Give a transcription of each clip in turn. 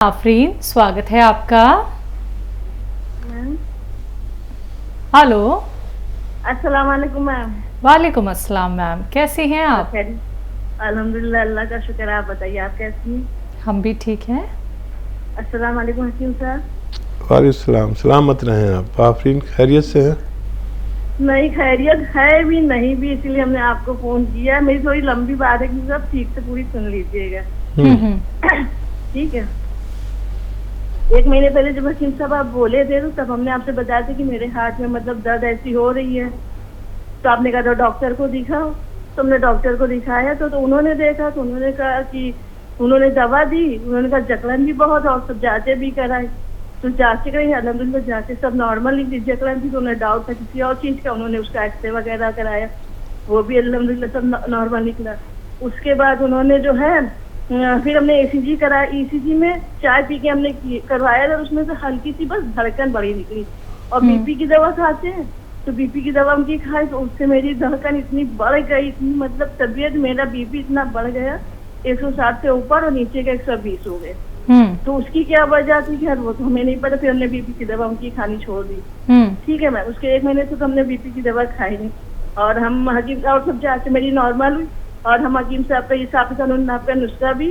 आफरीन, स्वागत है आपका। Ma'am hello. अस्सलाम वालेकुम मैम। वालेकुम अस्सलाम मैम, कैसी हैं आप? खैर अल्हम्दुलिल्लाह, अल्लाह का शुक्र है। आप बताइए, आप कैसी हैं? हम भी ठीक हैं। अस्सलाम वालेकुम हकीम साहब। वालेकुम सलामत रहें आप। आफरीन खैरियत से हैं? नहीं, खैरियत है भी नहीं भी, इसीलिए हमने आपको फोन किया। मेरी थोड़ी लंबी बात है कि सब ठीक से पूरी सुन लीजिएगा। ठीक है। 1 महीने पहले जब हकीम साहब आप बोले थे, तो तब हमने आपसे बताया था कि मेरे हाथ में मतलब दर्द ऐसी हो रही है। तो आपने कहा था डॉक्टर को दिखाओ। तो हमने डॉक्टर को दिखाया तो उन्होंने देखा, तो उन्होंने कहा कि उन्होंने दवा दी। उन्होंने कहा जकड़न भी बहुत और सब जांचें भी कराई। तो जांचें कराई, अल्हम्दुलिल्लाह जांचें सब नॉर्मल निकली। जकड़न थी तो उन्हें डाउट था किसी और चीज का, उन्होंने उसका एक्सरे वगैरह कराया, वो भी अल्हम्दुलिल्लाह सब नॉर्मल निकला। उसके बाद उन्होंने जो है फिर हमने ECG कराया। ECG में चाय पी के हमने करवाया था, उसमें से हल्की सी बस धड़कन बड़ी निकली। और BP की दवा खाते हैं, तो BP की दवा उनकी खाई, तो उससे मेरी धड़कन इतनी बढ़ गई, इतनी मतलब तबीयत, मेरा BP इतना बढ़ गया 160 से ऊपर और नीचे का 120 हो गए। तो उसकी क्या वजह थी, खैर वो तो हमें नहीं पता। फिर हमने BP की दवा उनकी खानी छोड़ दी। ठीक है मैम। उसके 1 महीने से तो हमने BP की दवा खाई नहीं। और हम हकीम और सब जांच मेरी नॉर्मल हुई। और हम हकीम साहब का हिसाब से उन्होंने आपका नुस्खा भी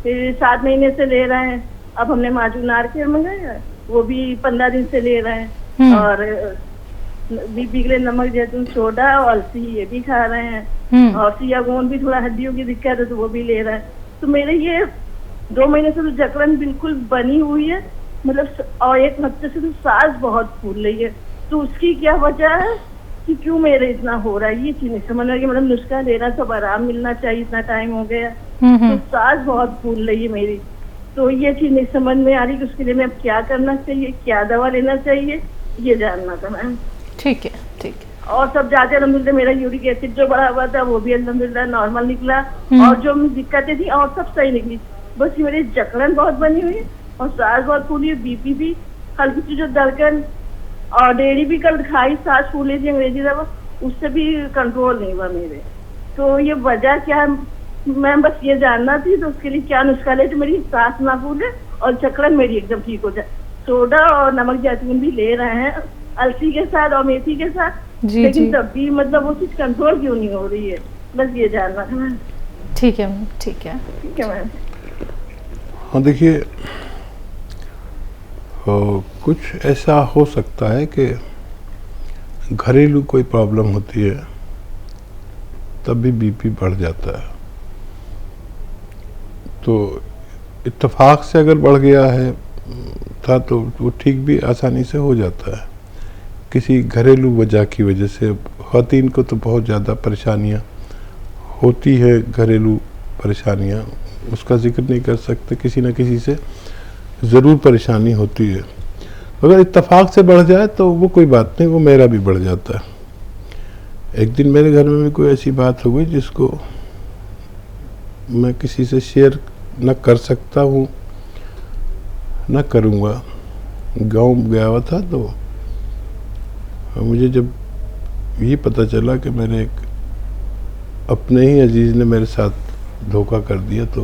7 महीने से ले रहे हैं। अब हमने माजून नारकेल मंगाया, वो भी 15 दिन से ले रहे हैं। और BP के लिए नमक जैतून सोडा और अलसी ये भी खा रहे हैं। और सियागोन भी थोड़ा हड्डियों की दिक्कत है तो वो भी ले रहे हैं। तो मेरे ये 2 महीने से तो जकड़न बिल्कुल बनी हुई है, मतलब और 1 हफ्ते से तो सांस बहुत फूल रही है। तो उसकी क्या वजह है कि क्यों मेरे इतना हो रहा है, ये चीज नहीं समझ रही। मतलब नुस्खा लेना, सब आराम मिलना चाहिए, इतना टाइम हो गया तो सांस बहुत फूल रही है मेरी। तो ये चीज नहीं समझ में आ रही कि उसके लिए मैं अब क्या करना चाहिए, क्या दवा लेना चाहिए, ये जानना था मैम। ठीक है, ठीक है। और सब जाते अल्हम्दुलिल्लाह, मेरा यूरिक एसिड जो बढ़ा हुआ था वो भी अल्हम्दुलिल्लाह नॉर्मल निकला। और जो दिक्कतें थी और सब सही निकली। बस मेरी जकड़न बहुत बनी हुई है और सांस बहुत फूली है। BP भी हल्की सी जो धड़कन, और डेयरी भी कल खाई, सांस फूली थी अंग्रेजी दवा, उससे भी कंट्रोल नहीं हुआ मेरे। तो ये वजह क्या है मैं बस ये जानना थी। तो उसके लिए क्या नुस्खा ले जो मेरी सांस ना फूले और जकड़न मेरी एकदम ठीक हो जाए। सोडा और नमक जैतून भी ले रहे हैं अलसी के साथ और मेथी के साथ, लेकिन तब भी मतलब वो चीज कंट्रोल क्यों नहीं हो रही है, बस ये जानना था मैम। ठीक है, ठीक है, ठीक है मैम। हाँ देखिए, कुछ ऐसा हो सकता है कि घरेलू कोई प्रॉब्लम होती है तब भी BP बढ़ जाता है। तो इत्तेफाक से अगर बढ़ गया है था तो वो ठीक भी आसानी से हो जाता है। किसी घरेलू वजह की वजह से ख़वातीन को तो बहुत ज़्यादा परेशानियाँ होती है, घरेलू परेशानियाँ, उसका जिक्र नहीं कर सकते, किसी न किसी से ज़रूर परेशानी होती है। अगर इत्तेफाक से बढ़ जाए तो वो कोई बात नहीं, वो मेरा भी बढ़ जाता है। एक दिन मेरे घर में भी कोई ऐसी बात हो गई जिसको मैं किसी से शेयर न कर सकता हूँ, न करूँगा। गांव गया हुआ था तो मुझे जब ये पता चला कि मेरे एक अपने ही अजीज़ ने मेरे साथ धोखा कर दिया तो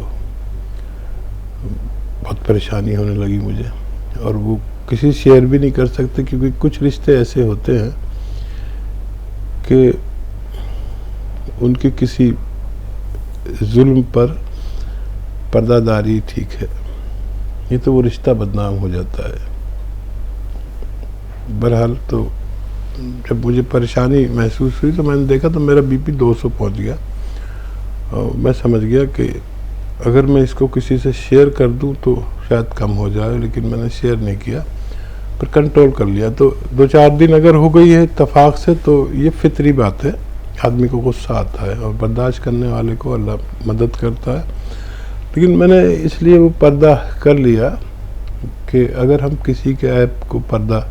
बहुत परेशानी होने लगी मुझे। और वो किसी शेयर भी नहीं कर सकते, क्योंकि कुछ रिश्ते ऐसे होते हैं कि उनके किसी जुल्म पर पर्दादारी ठीक है, ये तो वो रिश्ता बदनाम हो जाता है। बहरहाल तो जब मुझे परेशानी महसूस हुई तो मैंने देखा तो मेरा BP 200 पहुंच गया। और मैं समझ गया कि अगर मैं इसको किसी से शेयर कर दूं तो शायद कम हो जाए, लेकिन मैंने शेयर नहीं किया, पर कंट्रोल कर लिया। तो 2-4 दिन अगर हो गई है इत्तेफाक से तो ये फितरी बात है, आदमी को गुस्सा आता है और बर्दाश्त करने वाले को अल्लाह मदद करता है। लेकिन मैंने इसलिए वो पर्दा कर लिया कि अगर हम किसी के ऐप को पर्दा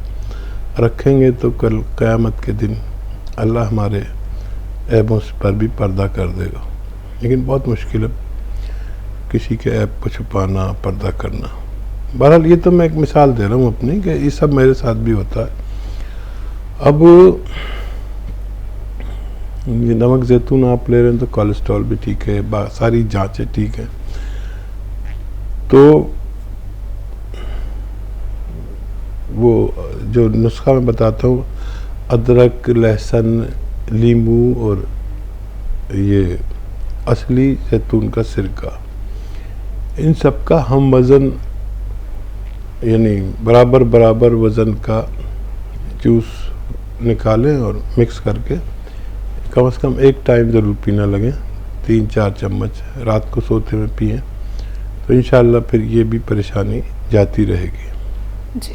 रखेंगे तो कल क़यामत के दिन अल्लाह हमारे ऐबों पर भी पर्दा कर देगा। लेकिन बहुत मुश्किल है किसी के ऐप को छुपाना, पर्दा करना। बहरहाल ये तो मैं एक मिसाल दे रहा हूँ अपनी, कि ये सब मेरे साथ भी होता है। अब ये नमक जैतून आप ले रहे हैं तो कोलेस्ट्रॉल भी ठीक है, सारी जांचें ठीक है। तो वो जो नुस्खा मैं बताता हूँ, अदरक, लहसुन, नींबू और ये असली जैतून का सिरका, इन सब का हम वज़न यानी बराबर बराबर वज़न का जूस निकालें और मिक्स करके कम से कम एक टाइम ज़रूर पीना लगे, 3-4 चम्मच रात को सोते में पिएं, तो इंशाअल्लाह फिर ये भी परेशानी जाती रहेगी। जी।